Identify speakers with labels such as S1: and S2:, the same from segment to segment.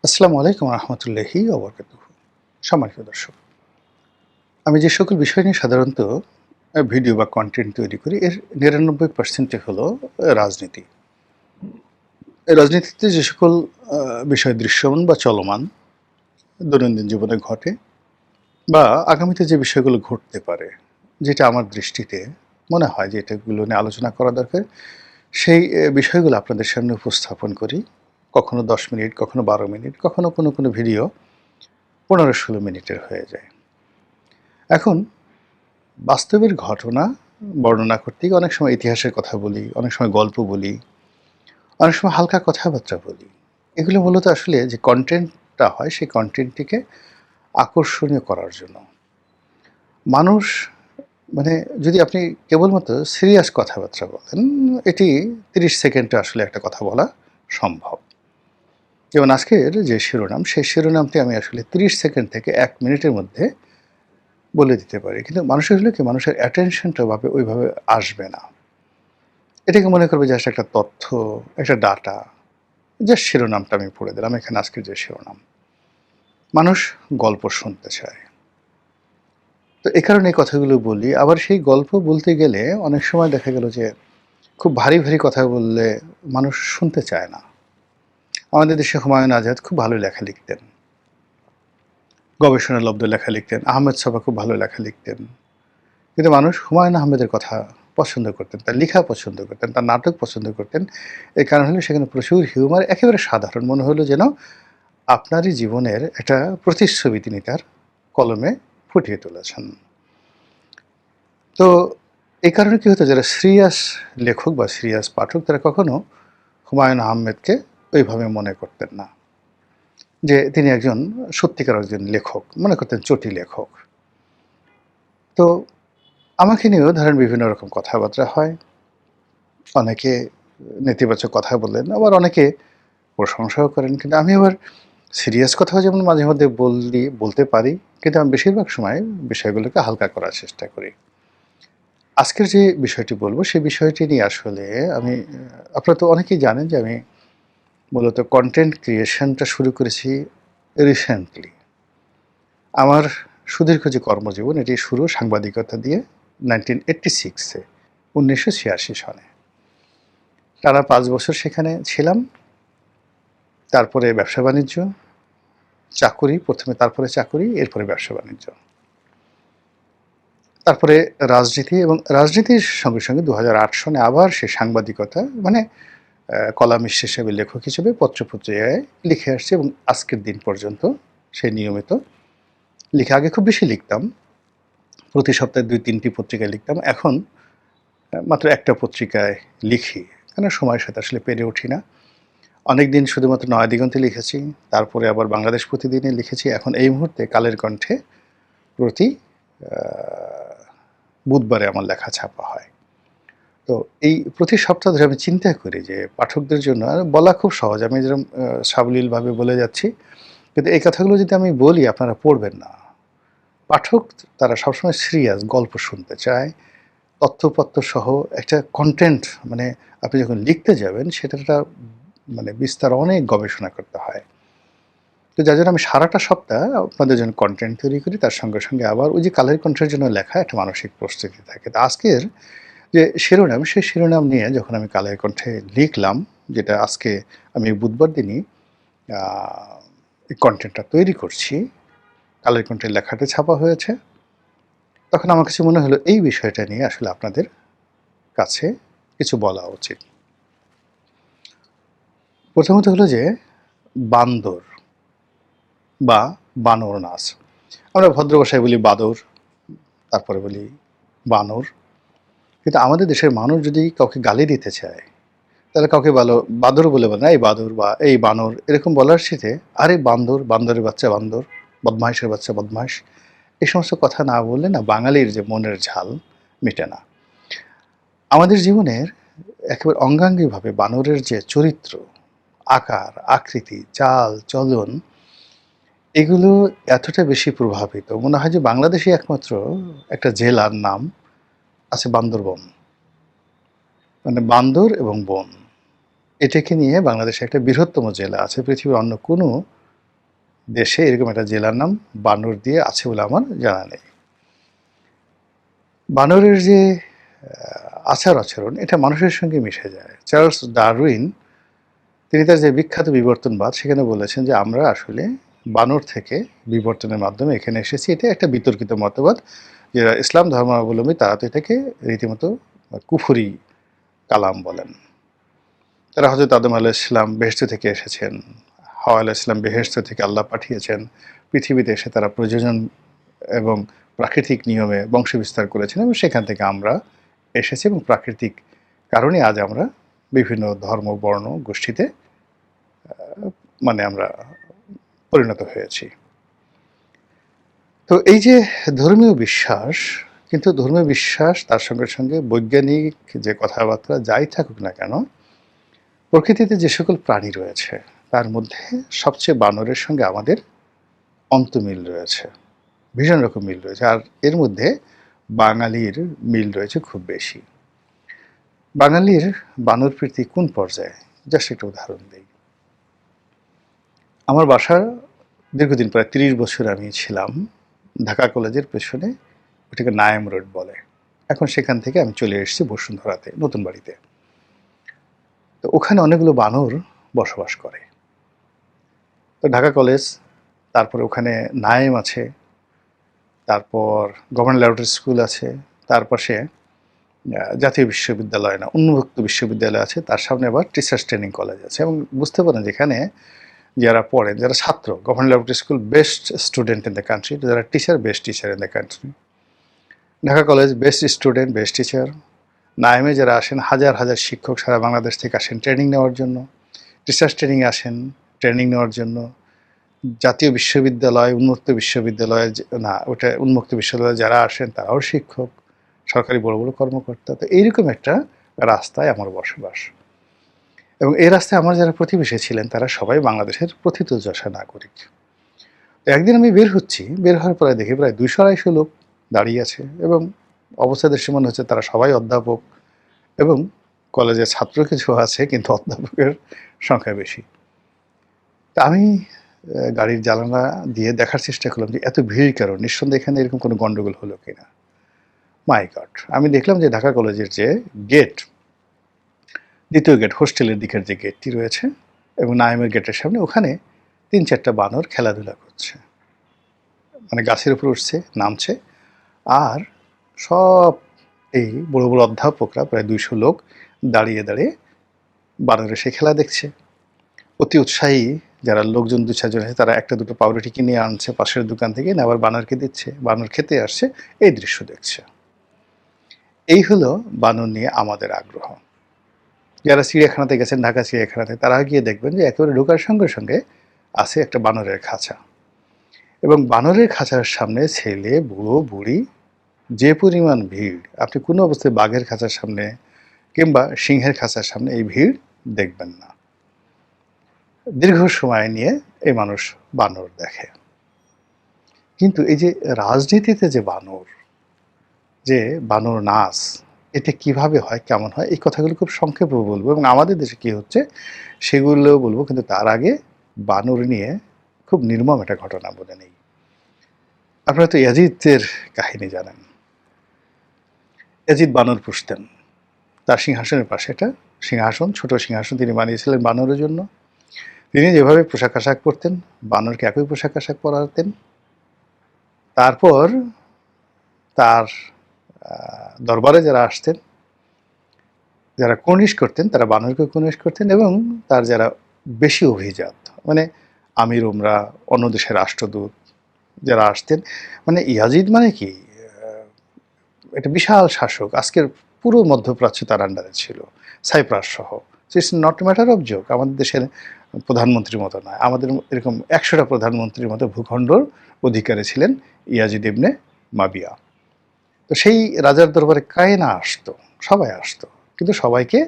S1: আসসালামু আলাইকুম রহমতুল্লাহি ওবরকাতুহু। সম্মানিত দর্শক, আমি যে সকল বিষয় নিয়ে সাধারণত ভিডিও বা কন্টেন্ট তৈরি করি এর ৯৯% হলো রাজনীতি। এই রাজনীতিতে যে সকল বিষয় দৃশ্যমান বা চলমান দৈনন্দিন জীবনে ঘটে বা আগামীতে যে বিষয়গুলো ঘটতে পারে, যেটা আমার দৃষ্টিতে মনে হয় যে এটাগুলো নিয়ে আলোচনা করা দরকার, সেই বিষয়গুলো আপনাদের সামনে উপস্থাপন করি। কখনো ১০ মিনিট, কখনো ১২ মিনিট, কখনো কোনো ভিডিও ১৫-১৬ মিনিটের হয়ে যায়। এখন বাস্তবের ঘটনা বর্ণনা করতে গিয়ে অনেক সময় ইতিহাসের কথা বলি, অনেক সময় গল্প বলি, অনেক সময় হালকা কথাবার্তা বলি। এগুলো মূলত আসলে যে কনটেন্টটা হয় সেই কনটেন্টটিকে আকর্ষণীয় করার জন্য। মানুষ মানে যদি আপনি কেবলমাত্র সিরিয়াস কথাবার্তা বলেন, এটি ৩০ সেকেন্ডে আসলে একটা কথা বলা সম্ভব। যেমন আজকের যে শিরোনাম, সেই শিরোনামটি আমি আসলে ৩০ সেকেন্ড থেকে ১ মিনিটের মধ্যে বলে দিতে পারি। কিন্তু মানুষের হলো কি, মানুষের অ্যাটেনশনটা ওইভাবে আসবে না। এটাকে মনে করবে জাস্ট একটা তথ্য, একটা ডাটা। জাস্ট শিরোনামটা আমি পড়ে দিলাম। এখানে আজকের যে শিরোনাম। মানুষ গল্প শুনতে চায়। তো এ কারণে এই কথাগুলো বলি। আবার সেই গল্প বলতে গেলে অনেক সময় দেখা গেল যে খুব ভারী কথা বললে মানুষ শুনতে চায় না। আমাদের দেশে হুমায়ুন আজাদ খুব ভালো লেখা লিখতেন। গবেষণালব্ধ লেখা লিখতেন। আহমেদ ছফা খুব ভালো লেখা লিখতেন। কিন্তু মানুষ হুমায়ুন আহমেদের কথা পছন্দ করতেন, তার লেখা পছন্দ করতেন, তার নাটক পছন্দ করতেন। এর কারণ হলো সেখানে প্রচুর হিউমার, একেবারে সাধারণ মনে হলো যেন আপনারই জীবনের একটা প্রতিচ্ছবি তিনি তার কলমে ফুটিয়ে তুলেছেন। তো এই কারণে কি হতো, যারা সিরিয়াস লেখক বা সিরিয়াস পাঠক তারা কখনো হুমায়ুন আহমেদকে ওইভাবে মনে করতেন না যে তিনি একজন সত্যিকার একজন লেখক, মনে করতেন চটি লেখক। তো আমাকে নিয়েও ধরেন বিভিন্ন রকম কথাবার্তা হয়। অনেকে নেতিবাচক কথা বলেন, আবার অনেকে প্রশংসাও করেন। কিন্তু আমি আবার সিরিয়াস কথাও যেমন মাঝে মধ্যে বলতে পারি, কিন্তু আমি বেশিরভাগ সময় বিষয়গুলোকে হালকা করার চেষ্টা করি। আজকের যে বিষয়টি বলবো সেই বিষয়টি নিয়ে আসলে আমি আপনারা তো অনেকেই জানেন যে আমি মূলত কন্টেন্ট ক্রিয়েশনটা শুরু করেছি রিসেন্টলি। আমার সুদীর্ঘ যে কর্মজীবন এটি শুরু সাংবাদিকতা দিয়ে 1986-এ, ১৯৮৬ সনে। টানা ৫ বছর সেখানে ছিলাম। তারপরে ব্যবসা-বাণিজ্য, চাকুরি, ১ম এ তারপরে চাকুরি, এরপরে ব্যবসা-বাণিজ্য। তারপরে রাজনীতি, এবং রাজনীতির সঙ্গে ২০০৮ সনে আবার সে সাংবাদিকতা, মানে কলামিস্ট হিসেবে, লেখক হিসেবে পত্র-পত্রিকায় লিখে আসছি এবং আজকের দিন পর্যন্ত সে নিয়মিত লিখে। আগে খুব বেশি লিখতাম। প্রতি সপ্তাহে ২-৩টি পত্রিকায় লিখতাম। এখন মাত্র একটা পত্রিকায় লিখি। কেন সময়ের সাথে আসলে পেরে উঠি না। অনেকদিন শুধুমাত্র নয়াদিগন্তে লিখেছি, তারপরে আবার বাংলাদেশ প্রতিদিনে লিখেছি। এখন এই মুহূর্তে কালের কণ্ঠে প্রতি আ বুধবারে আমার লেখা ছাপা হয়। তো এই প্রতি সপ্তাহ ধরে আমি চিন্তা করি যে পাঠকদের জন্য, আর বলা খুব সহজ, আমি যেরকম সাবলীলভাবে বলে যাচ্ছি। কিন্তু এই কথাগুলো যদি আমি বলি আপনারা পড়বেন না। পাঠক তারা সবসময় সিরিয়াস গল্প শুনতে চায়। তথ্যপত্র সহ একটা কনটেন্ট, মানে আপনি যখন লিখতে যাবেন সেটার একটা মানে বিস্তার অনেক গবেষণা করতে হয়। তো যার জন্য আমি সারাটা সপ্তাহ আপনাদের জন্য কনটেন্ট তৈরি করি। তার সঙ্গে আবার ওই যে কালের কণ্ঠের জন্য লেখা একটা মানসিক প্রস্তুতি থাকে। তো আজকের যে শিরোনাম, সেই শিরোনাম নিয়ে যখন আমি কালের কণ্ঠে লিখলাম, যেটা আজকে আমি বুধবার দিনই আ এই কনটেন্টটা তৈরি করছি, কালের কণ্ঠের লেখাটা ছাপা হয়েছে। তখন আমার কাছে মনে হলো এই বিষয়টা নিয়ে আসলে আপনাদের কাছে কিছু বলা উচিত। প্রথমত হলো যে বান্দর বা বানর নাচ। আমরা ভদ্র ভাষায় বলি বাদর, তারপরে বলি বানর। কিন্তু আমাদের দেশের মানুষ যদি কাউকে গালি দিতে চায়, তাহলে কাউকে বাদর বলে না, এই বাদর বা এই বানর এরকম বলার সাথে আরে বান্দর, বান্দরের বাচ্চা বান্দর, বদমাইশের বাচ্চা বদমাইশ, এই সমস্ত কথা না বললে না বাঙালির যে মনের ঝাল মেটে না। আমাদের জীবনের একেবারে অঙ্গাঙ্গিভাবে বানরের যে চরিত্র, আকার, আকৃতি, চাল, চলন, এগুলো এতটা বেশি প্রভাবিত। মনে হয় যে বাংলাদেশই একমাত্র একটা জেলার নাম আছে বান্দরবন। মানে বান্দর এবং বন। এটাকে নিয়ে বাংলাদেশে একটা বৃহত্তম জেলা আছে। পৃথিবীর অন্য কোনো দেশে এরকম একটা জেলার নাম বানর দিয়ে আছে বলে আমার জানা নেই। বানরের যে আচার-আচরণ এটা মানুষের সঙ্গে মিশে যায়। চার্লস ডারউইন তিনি তার যে বিখ্যাত বিবর্তনবাদ সেখানে বলেছেন যে আমরা আসলে বানর থেকে বিবর্তনের মাধ্যমে এখানে এসেছি। এটা একটা বিতর্কিত মতবাদ। যারা ইসলাম ধর্মাবলম্বী তারা তো এটাকে রীতিমতো কুফরি কালাম বলেন। তারা হযরত আদম আলাইহিস সালাম বেহেশত থেকে এসেছেন। হাওয়া আলাইহিস সালাম বেহেশত থেকে আল্লাহ পাঠিয়েছেন। পৃথিবীতে এসে তারা প্রজনন এবং প্রাকৃতিক নিয়মে বংশবিস্তার করেছেন এবং সেখান থেকে আমরা এসেছি এবং প্রাকৃতিক কারণে আজ আমরা বিভিন্ন ধর্ম, বর্ণ, গোষ্ঠীতে আমরা পরিণত হয়েছি। তো এই যে ধর্মীয় বিশ্বাস, কিন্তু ধর্মীয় বিশ্বাস তার সঙ্গে সঙ্গে বৈজ্ঞানিক যে কথাবার্তা যাই থাকুক না কেন, প্রকৃতিতে যে সকল প্রাণী রয়েছে তার মধ্যে সবচেয়ে বানরের সঙ্গে আমাদের অন্তমিল রয়েছে, ভীষণ রকম মিল রয়েছে। আর এর মধ্যে বাঙালির মিল রয়েছে খুব বেশি। বাঙালির বানর প্রীতি কোন পর্যায়ে, জাস্ট একটা উদাহরণ দিই। আমার বাসা দীর্ঘদিন প্রায় ৩০ বছর আমি ছিলাম ঢাকা কলেজের পেছনে, ওটাকে নায়াম রোড বলে। এখন সেখান থেকে আমি চলে এসেছি বসুন্ধরাতে, নতুন বাড়িতে। তো ওখানে অনেকগুলো বানর বসবাস করে। তো ঢাকা কলেজ, তারপরে ওখানে নায়েম আছে, তারপর গভর্নমেন্ট ল্যাবরেটরি স্কুল আছে, তার পাশে জাতীয় বিশ্ববিদ্যালয় না উন্মুক্ত বিশ্ববিদ্যালয় আছে, তার সামনে আবার টিচার্স ট্রেনিং কলেজ আছে। এবং বুঝতে পারেন যেখানে যারা পড়েন, যারা ছাত্র, government laboratory school best student in the country, যারা teacher best teacher in the country. Dhaka college best student best teacher. নায়েমে যারা আসেন হাজার হাজার শিক্ষক সারা বাংলাদেশ থেকে আসেন ট্রেনিং নেওয়ার জন্য, টিচার্স ট্রেনিংয়ে আসেন ট্রেনিং নেওয়ার জন্য। জাতীয় বিশ্ববিদ্যালয়, উন্মুক্ত বিশ্ববিদ্যালয়ে না, ওটা উন্মুক্ত বিশ্ববিদ্যালয়ে যারা আসেন তারাও শিক্ষক, সরকারি বড় বড় কর্মকর্তা। তো এইরকম একটা রাস্তায় আমার বসবাস। এবং এই রাস্তায় আমার যারা প্রতিবেশী ছিলেন তারা সবাই বাংলাদেশের প্রথিতযশা নাগরিক। একদিন আমি বের হচ্ছি, বের হওয়ার পরে দেখি প্রায় ২০০-২৫০ লোক দাঁড়িয়ে আছে এবং অবস্থা দেখে মনে হচ্ছে তারা সবাই অধ্যাপক এবং কলেজের ছাত্র কিছু আছে, কিন্তু অধ্যাপকের সংখ্যা বেশি। তা আমি গাড়ির জানালা দিয়ে দেখার চেষ্টা করলাম যে এত ভিড় কেন, নিঃসন্দেহে এখানে এরকম কোনো গন্ডগোল হলো কিনা। মাই গড! আমি দেখলাম যে ঢাকা কলেজের যে গেট, দ্বিতীয় গেট, হোস্টেলের দিকের যে গেটটি রয়েছে এবং নায়েমের গেটের সামনে, ওখানে ৩-৪টা বানর খেলাধুলা করছে। গাছের উপর উঠছে, নামছে। আর সব এই বড় বড় অধ্যাপকরা প্রায় ২০০ লোক দাঁড়িয়ে দাঁড়িয়ে বানরের সেই খেলা দেখছে। অতি উৎসাহী যারা লোকজন ২-৪ জন আছে তারা একটা দুটো পাউরুটি কিনে আনছে পাশের দোকান থেকে, না আবার বানরকে দিচ্ছে, বানর খেতে আসছে, এই দৃশ্য দেখছে। এই হলো বানর নিয়ে আমাদের আগ্রহ। যারা চিড়িয়াখানাতে গেছেন, ঢাকা চিড়িয়াখানাতে, তারা গিয়ে দেখবেন যে একেবারে ঢোকার সঙ্গে সঙ্গে আছে একটা বানরের খাঁচা। এবং বানরের খাঁচার সামনে ছেলে, বুড়ো, বুড়ি, যে পরিমাণ ভিড়, আপনি কোনো অবস্থায় বাঘের খাঁচার সামনে কিংবা সিংহের খাঁচার সামনে এই ভিড় দেখবেন না। দীর্ঘ সময় নিয়ে এই মানুষ বানর দেখে। কিন্তু এই যে রাজনীতিতে যে বানর, যে বানর নাচ, এটা কিভাবে হয়, কেমন হয়, এই কথাগুলো খুব সংক্ষেপে বলবো এবং আমাদের দেশে কি হচ্ছে সেগুলোও বলবো। কিন্তু তার আগে বানর নিয়ে খুব নির্মম একটা ঘটনা বলে নেই। আপনারা তো ইয়াজিদের কাহিনী জানেন। ইয়াজিদ বানর পুষতেন। তার সিংহাসনের পাশে একটা সিংহাসন, ছোট সিংহাসন তিনি বানিয়েছিলেন বানরের জন্য। তিনি যেভাবে পোশাক আশাক পরতেন, বানরকে একই পোশাক আশাক পরাতেন। তারপর তার দরবারে যারা আসতেন, যারা কুর্নিশ করতেন, তারা বানরকে কুর্নিশ করতেন এবং তার যারা বেশি অভিজাত, আমির উমরা, অন্য দেশের রাষ্ট্রদূত যারা আসতেন, ইয়াজিদ কি একটা বিশাল শাসক। আজকের পুরো মধ্যপ্রাচ্য তার আন্ডারে ছিল, সাইপ্রাস সহ। It's not a matter of joke. আমাদের দেশের প্রধানমন্ত্রীর মতো নয়, আমাদের এরকম ১০০টা প্রধানমন্ত্রীর মতো ভূখণ্ডর অধিকারী ছিলেন ইয়াজিদ ইবনে মাবিয়া। তো সেই রাজার দরবারে কায় না আসতো, সবাই আসতো, কিন্তু সবাইকে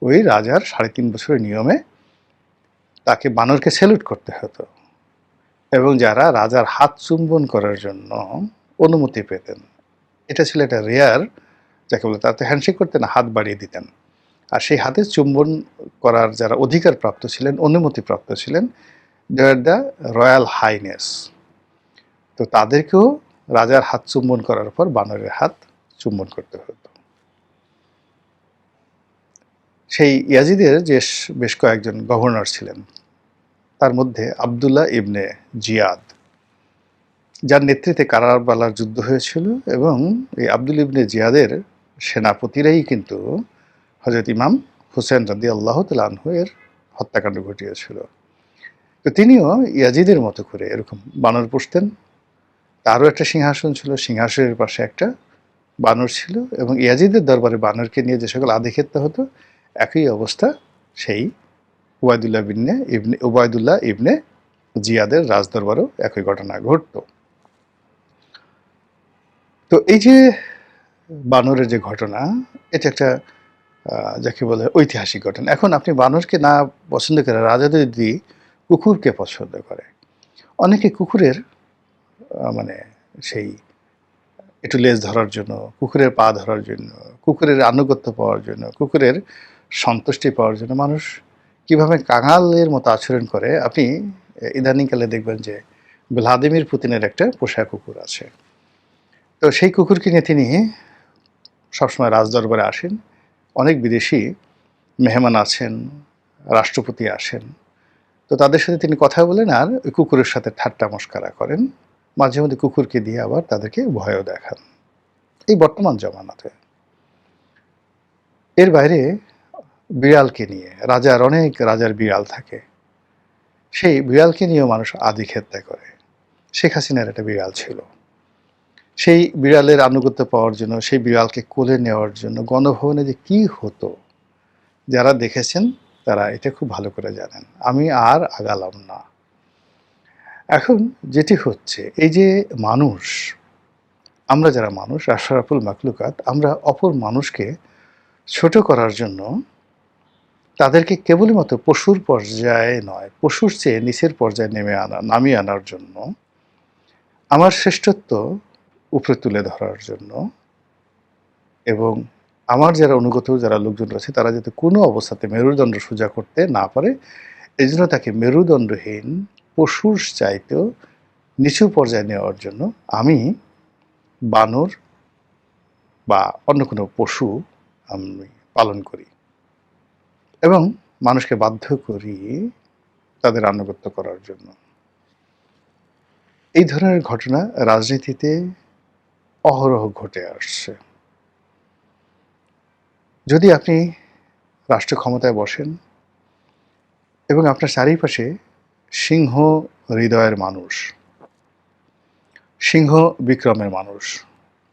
S1: ওই রাজার ৩.৫ বছরের নিয়মে তাকে বানরকে স্যালুট করতে হতো। এবং যারা রাজার হাত চুম্বন করার জন্য অনুমতি পেতেন, এটা ছিল একটা রেয়ার, যাকে বলে, তাতে হ্যান্ডশেক করতেন, হাত বাড়িয়ে দিতেন। আর সেই হাতে চুম্বন করার যারা অধিকার প্রাপ্ত ছিলেন, অনুমতি প্রাপ্ত ছিলেন, দে আর দ্য রয়্যাল হাইনেস। তো তাদেরকেও রাজার হাত চুম্বন করার পর বানরের হাত চুম্বন করতে হতো। সেই ইয়াজিদের যে বেশ কয়েকজন গভর্নর ছিলেন, তার মধ্যে আবদুল্লাহ ইবনে জিয়াদ, যার নেতৃত্বে কারাবালার যুদ্ধ হয়েছিল, এবং এই আবদুল ইবনে জিয়াদের সেনাপতিরাই কিন্তু হযরত ইমাম হুসেন রাদিয়াল্লাহু তাআলা আনহু এর হত্যাকাণ্ড ঘটিয়েছিল। তো তিনিও ইয়াজিদের মতো করে এরকম বানর পুষতেন। তারও একটা সিংহাসন ছিল, সিংহাসনের পাশে একটা বানর ছিল, এবং ইয়াজিদের দরবারে বানরকে নিয়ে যে সকল আধিক্ষেত্য হতো, একই অবস্থা সেই উবায়দুল্লাহ ইবনে জিয়াদের রাজদরবারও একই ঘটনা ঘটত। তো এই যে বানরের যে ঘটনা, এটা একটা যাকে বলে ঐতিহাসিক ঘটনা। এখন আপনি বানরকে না পছন্দ করে রাজা যদি কুকুরকে পছন্দ করে, অনেকে কুকুরের মানে সেই একটু লেজ ধরার জন্য, কুকুরের পা ধরার জন্য, কুকুরের আনুগত্য পাওয়ার জন্য, কুকুরের সন্তুষ্টি পাওয়ার জন্য মানুষ কিভাবে কাঙালের মতো আচরণ করে। আপনি ইদানিংকালে দেখবেন যে ভ্লাদিমির পুতিনের একটা পোষা কুকুর আছে। তো সেই কুকুরকে নিয়ে তিনি সবসময় রাজদরবারে আসেন। অনেক বিদেশি মেহমান আছেন, রাষ্ট্রপতি আসেন। তো তাদের সাথে তিনি কথা বলেন আর ওই কুকুরের সাথে ঠাট্টা মশকরা করেন। মাঝে মধ্যে কুকুরকে দিয়ে আবার তাদেরকে ভয়ও দেখান, এই বর্তমান জমানাতে। এর বাইরে বিড়ালকে নিয়ে, রাজার বিড়াল থাকে, সেই বিড়ালকে নিয়েও মানুষ আধিক্ষেত্য করে। শেখ হাসিনার একটা বিড়াল ছিল, সেই বিড়ালের আনুগত্য পাওয়ার জন্য, সেই বিড়ালকে কোলে নেওয়ার জন্য গণভবনে যে কি হতো, যারা দেখেছেন তারা এটা খুব ভালো করে জানেন। আমি আর আগালাম না। এখন যেটি হচ্ছে, এই যে মানুষ, আমরা যারা মানুষ, আশরাফুল মাখলুকাত, আমরা অপর মানুষকে ছোট করার জন্য তাদেরকে কেবলই মাত্র পশুর পর্যায়ে নয়, পশুর চেয়ে নিচের পর্যায়ে নামিয়ে আনার জন্য, আমার শ্রেষ্ঠত্ব উপরে তুলে ধরার জন্য, এবং আমার যারা অনুগত যারা লোকজন রয়েছে তারা যাতে কোনো অবস্থাতে মেরুদণ্ড সোজা করতে না পারে, এই জন্য তাকে মেরুদণ্ডহীন, পশুর চাইতেও নিচু পর্যায়ে নেওয়ার জন্য আমি বানর বা অন্য কোনো পশু আমি পালন করি, এবং মানুষকে বাধ্য করি তাদের আনুগত্য করার জন্য। এই ধরনের ঘটনা রাজনীতিতে অহরহ ঘটে আসছে। যদি আপনি রাষ্ট্র ক্ষমতায় বসেন এবং আপনার চারিপাশে সিংহ হৃদয়ের মানুষ, সিংহ বিক্রমের মানুষ,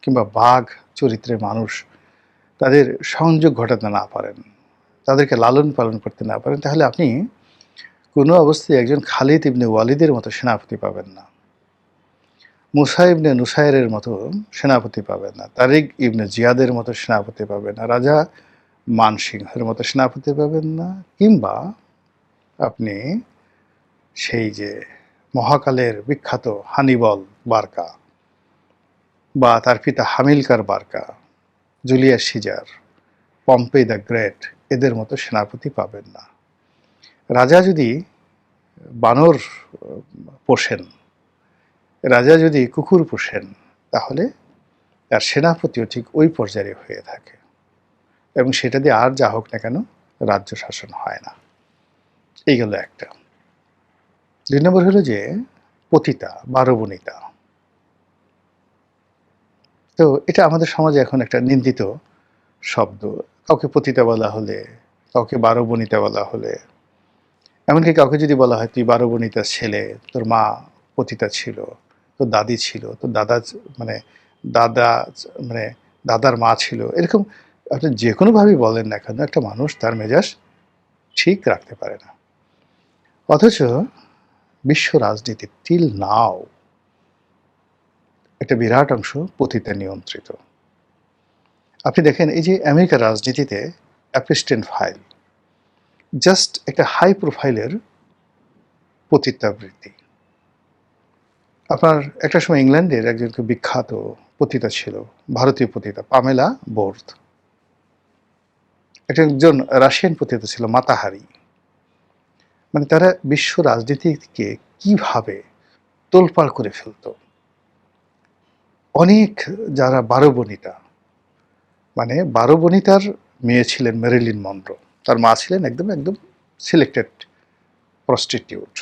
S1: কিংবা বাঘ চরিত্রের মানুষ তাদের সংযোগ ঘটাতে না পারেন, তাদেরকে লালন পালন করতে না পারেন, তাহলে আপনি কোনো অবস্থায় একজন খালিদ ইবনে ওয়ালিদের মতো সেনাপতি পাবেন না, মুসা ইবনে নুসাইরের মতো সেনাপতি পাবেন না, তারিক ইবনে জিয়াদের মতো সেনাপতি পাবেন না, রাজা মানসিংহের মতো সেনাপতি পাবেন না, কিংবা আপনি সেই যে মহাকালের বিখ্যাত হানিবল বার্কা বা তার পিতা Hamilcar Barca, Julius Caesar, Pompey the great, এদের মতো সেনাপতি পাবেন না। রাজা যদি বানর পোষেন, রাজা যদি কুকুর পোষেন, তাহলে তার সেনাপতিও ঠিক ওই পর্যায়ে হয়ে থাকে, এবং সেটা দিয়ে আর যা হোক না কেন রাজ্য শাসন হয় না। এই গেল একটা। ২ নম্বর হলো যে পতিতা, বারবনিতা। তো এটা আমাদের সমাজে এখন একটা নিন্দিত শব্দ। কাউকে পতিতা বলা হলে, কাউকে বারবনিতা বলা হলে, এমনকি কাউকে যদি বলা হয় তুই বারবনিতার ছেলে, তোর মা পতিতা ছিল, তোর দাদি ছিল, তোর দাদা মানে দাদা মানে দাদার মা ছিল, এরকম আপনি যে কোনোভাবেই বলেন না কেন, একটা মানুষ তার মেজাজ ঠিক রাখতে পারে না। অথচ বিশ্ব রাজনীতি টিল নাও একটা বিরাট অংশ পতিতা নিয়ন্ত্রিত। আপনি দেখেন এই যে আমেরিকার রাজনীতিতে অ্যাপস্টেন ফাইল জাস্ট একটা হাই প্রোফাইলের পতিতাবৃত্তি। আপনার একটা সময় ইংল্যান্ডের একজন বিখ্যাত পতিতা ছিল, ভারতীয় পতিতা পামেলা বোর্থ। একজন রাশিয়ান পতিতা ছিল মাতাহারি। মানে তারা বিশ্ব রাজনীতিকে কিভাবে তোলপাড় করে ফেলত। অনেক যারা 12 বনিতা, মানে 12 বনিতার মেয়ে ছিলেন মেরিলিন মনরো। তার মা ছিলেন একদম একদম সিলেক্টেড প্রস্টিটিউট।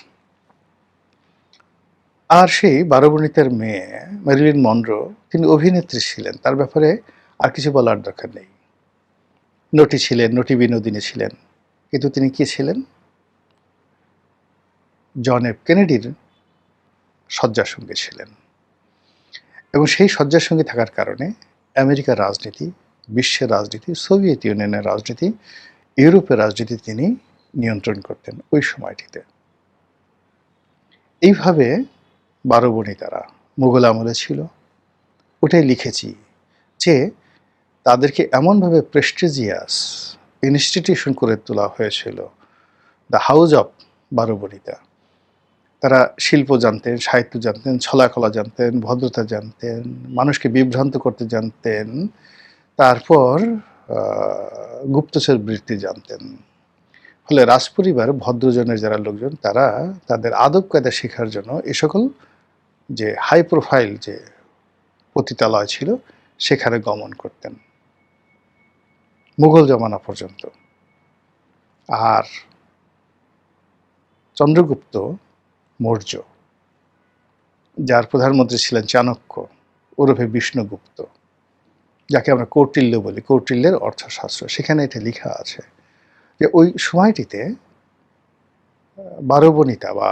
S1: আর সেই 12 বনিতার মেয়ে মেরিলিন মনরো তিনি অভিনেত্রী ছিলেন, তার ব্যাপারে আর কিছু বলার দরকার নেই। নটি ছিলেন, নটি বিনোদিনী ছিলেন, কিন্তু তিনি কি ছিলেন? জন এফ কেনেডির শয্যার সঙ্গে ছিলেন, এবং সেই শয্যার সঙ্গে থাকার কারণে আমেরিকার রাজনীতি, বিশ্বের রাজনীতি, সোভিয়েত ইউনিয়নের রাজনীতি, ইউরোপের রাজনীতি তিনি নিয়ন্ত্রণ করতেন ওই সময়টিতে। এইভাবে 12 বনিতারা মুঘল আমলে ছিল। ওটাই লিখেছি যে তাদেরকে এমনভাবে প্রেস্টিজিয়াস ইনস্টিটিউশন করে তোলা হয়েছিল, দ্য হাউস অফ 12 বনিতা। তারা শিল্প জানতেন, সাহিত্য জানতেন, ছলাকলা জানতেন, ভদ্রতা জানতেন, মানুষকে বিভ্রান্ত করতে জানতেন, তারপর গুপ্তচর বৃত্তি জানতেন। ফলে রাজপরিবার, ভদ্রজনের যারা লোকজন, তারা তাদের আদব কায়দা শেখার জন্য এ সকল যে হাই প্রোফাইল যে পতিতালয় ছিল সেখানে গমন করতেন মুঘল জমানা পর্যন্ত। আর চন্দ্রগুপ্ত মৌর্য, যার প্রধানমন্ত্রী ছিলেন চাণক্য ওরফে বিষ্ণুগুপ্ত, যাকে আমরা কৌটিল্য বলি, কৌটিল্যের অর্থশাস্ত্র, সেখানে এটা লেখা আছে যে ওই সময়টিতে 12 বনিতা বা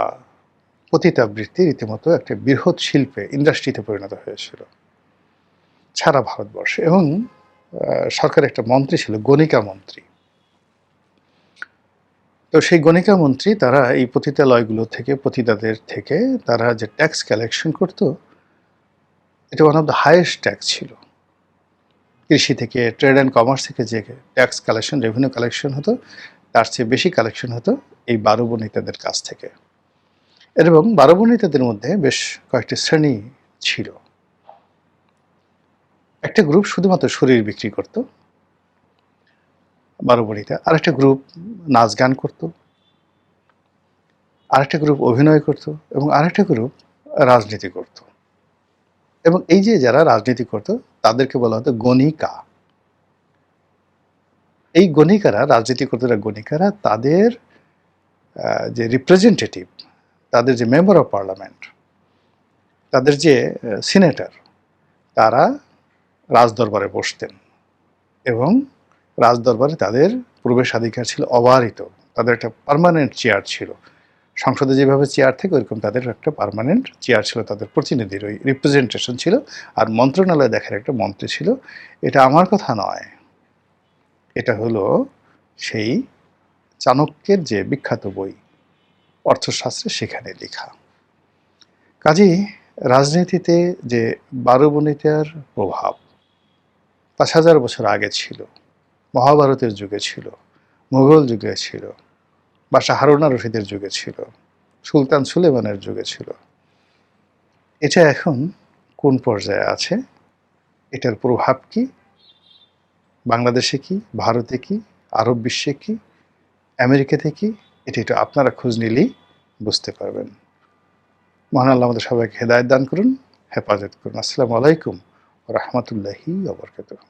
S1: পতিতাবৃত্তি রীতিমতো একটা বৃহৎ শিল্পে, ইন্ডাস্ট্রিতে পরিণত হয়েছিল সারা ভারতবর্ষে। এবং সরকারের একটা মন্ত্রী ছিল, গণিকা মন্ত্রী। তো সেই গণিকা মন্ত্রী তারা এই পতিতালয়গুলো থেকে, পতিতাদের থেকে তারা যে ট্যাক্স কালেকশন করত, এটা one of the highest tax ছিল। কৃষি থেকে, ট্রেড অ্যান্ড কমার্স থেকে যে ট্যাক্স কালেকশন, রেভিনিউ কালেকশন হতো, তার চেয়ে বেশি কালেকশন হতো এই 12 বনিতাদের কাছ থেকে। এবং 12 বনিতাদের মধ্যে বেশ কয়েকটি শ্রেণী ছিল। একটা গ্রুপ শুধুমাত্র শরীর বিক্রি করত, 12 বনিতা। আরেকটা গ্রুপ নাচ গান করত, আরেকটা গ্রুপ অভিনয় করত, এবং আরেকটা গ্রুপ রাজনীতি করত। এবং এই যে যারা রাজনীতি করত তাদেরকে বলা হতো গণিকা। এই গণিকারা, রাজনীতি করতে গণিকারা, তাদের যে রিপ্রেজেন্টেটিভ, তাদের যে মেম্বার অফ পার্লামেন্ট, তাদের যে সিনেটর, তারা রাজদরবারে বসতেন এবং রাজদরবারে তাদের প্রবেশাধিকার ছিল অবারিত। তাদের একটা পার্মানেন্ট চেয়ার ছিল। সংসদে যেভাবে চেয়ার থাকে ওইরকম তাদের একটা পার্মানেন্ট চেয়ার ছিল, তাদের প্রতিনিধির ওই রিপ্রেজেন্টেশন ছিল। আর মন্ত্রণালয়ে দেখার একটা মন্ত্রী ছিল। এটা আমার কথা নয়, এটা হলো সেই চাণক্যের যে বিখ্যাত বই অর্থশাস্ত্রে, সেখানে লেখা। কাজেই রাজনীতিতে যে 12 বনিতার প্রভাব 5000 বছর আগে ছিল, মহাভারতের যুগে ছিল, মুঘল যুগে ছিল, বাদশাহ হারুন আর রশিদের যুগে ছিল, সুলতান সুলেমানের যুগে ছিল। এটা এখন কোন পর্যায়ে আছে, এটার প্রভাব কি বাংলাদেশে, কি ভারতে, কি আরব বিশ্বে, কি আমেরিকাতে, কি এটা একটু আপনারা খোঁজ নিলেই বুঝতে পারবেন। মহান আল্লাহ আমাদের সবাইকে হেদায়েত দান করুন, হেফাজত করুন। আসসালামু আলাইকুম ওয়া রাহমাতুল্লাহি ওয়া বারাকাতুহু।